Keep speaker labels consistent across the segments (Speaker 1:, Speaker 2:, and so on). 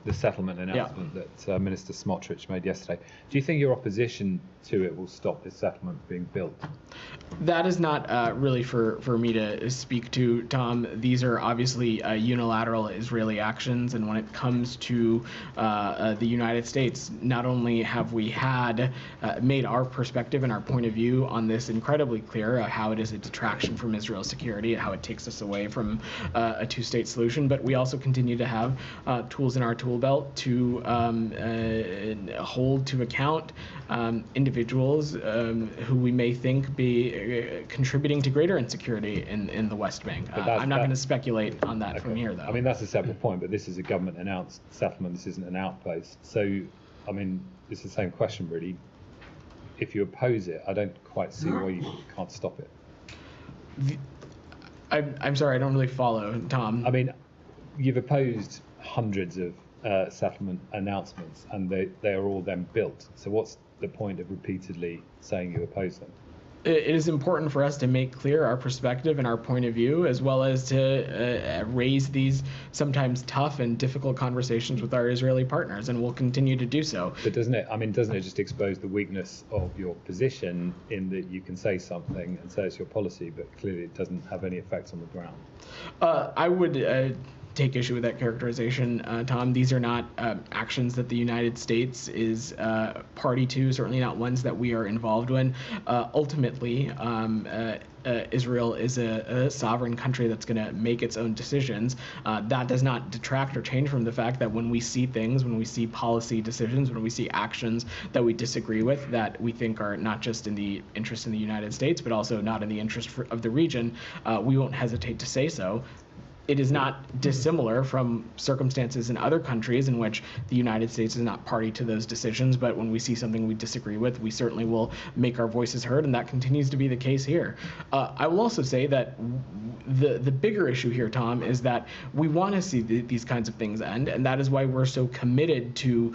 Speaker 1: the settlement announcement that Minister Smotrich made yesterday. Do you think your opposition to it will stop this settlement being built?
Speaker 2: That is not really for me to speak to, Tom. These are obviously unilateral Israeli actions, and when it comes to the United States, not only have we had made our perspective and our point of view on this incredibly clear, how it is a detraction from Israel's security, how it takes us away from a two-state solution, but we also continue to have tools in our tool belt to hold to account individuals who we may think be contributing to greater insecurity in the West Bank. I'm not going to speculate on that from here, though.
Speaker 1: I mean, that's a separate point, but this is a government-announced settlement. This isn't an outpost. So, I mean, it's the same question, really. If you oppose it, I don't quite see why you can't stop it.
Speaker 2: I'm sorry, I don't really follow, Tom.
Speaker 1: I mean, you've opposed hundreds of settlement announcements, and they are all then built. So what's the point of repeatedly saying you oppose them?
Speaker 2: It is important for us to make clear our perspective and our point of view, as well as to raise these sometimes tough and difficult conversations with our Israeli partners, and we'll continue to do so.
Speaker 1: But doesn't it just expose the weakness of your position in that you can say something and say it's your policy, but clearly it doesn't have any effects on the ground?
Speaker 2: I would take issue with that characterization, Tom. These are not actions that the United States is party to, certainly not ones that we are involved in. Ultimately, Israel is a sovereign country that's going to make its own decisions. That does not detract or change from the fact that when we see things, when we see policy decisions, when we see actions that we disagree with, that we think are not just in the interest in the United States, but also not in the interest of the region, we won't hesitate to say so. It is not dissimilar from circumstances in other countries in which the United States is not party to those decisions, but when we see something we disagree with, we certainly will make our voices heard, and that continues to be the case here. I will also say that the bigger issue here, Tom, is that we want to see these kinds of things end, and that is why we're so committed to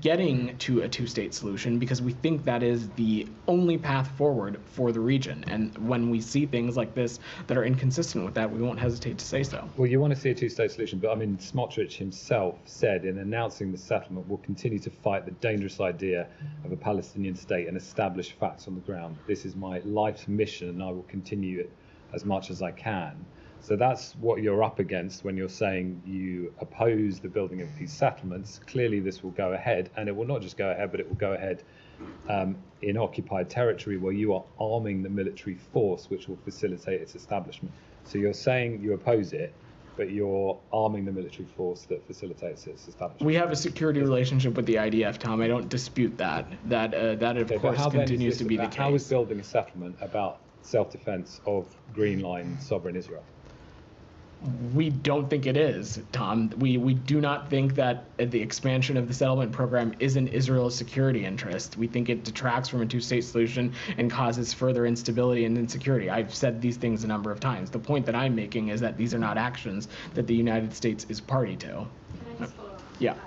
Speaker 2: getting to a two-state solution, because we think that is the only path forward for the region. And when we see things like this that are inconsistent with that, we won't hesitate to say so.
Speaker 1: Well, you want to see a two-state solution, but I mean, Smotrich himself said in announcing the settlement, we'll continue to fight the dangerous idea of a Palestinian state and establish facts on the ground. This is my life's mission, and I will continue it as much as I can. So that's what you're up against when you're saying you oppose the building of these settlements. Clearly, this will go ahead, and it will not just go ahead, but it will go ahead in occupied territory where you are arming the military force which will facilitate its establishment. So you're saying you oppose it, but you're arming the military force that facilitates its establishment.
Speaker 2: We have a security relationship with the IDF, Tom. I don't dispute that. That of course continues to be the case.
Speaker 1: How is building a settlement about self-defense of Green Line sovereign Israel?
Speaker 2: We don't think it is, Tom. We do not think that the expansion of the settlement program is in Israel's security interest. We think it detracts from a two-state solution and causes further instability and insecurity. I've said these things a number of times. The point that I'm making is that these are not actions that the United States is party to.
Speaker 3: Can I just follow up on
Speaker 2: Yeah.
Speaker 3: that?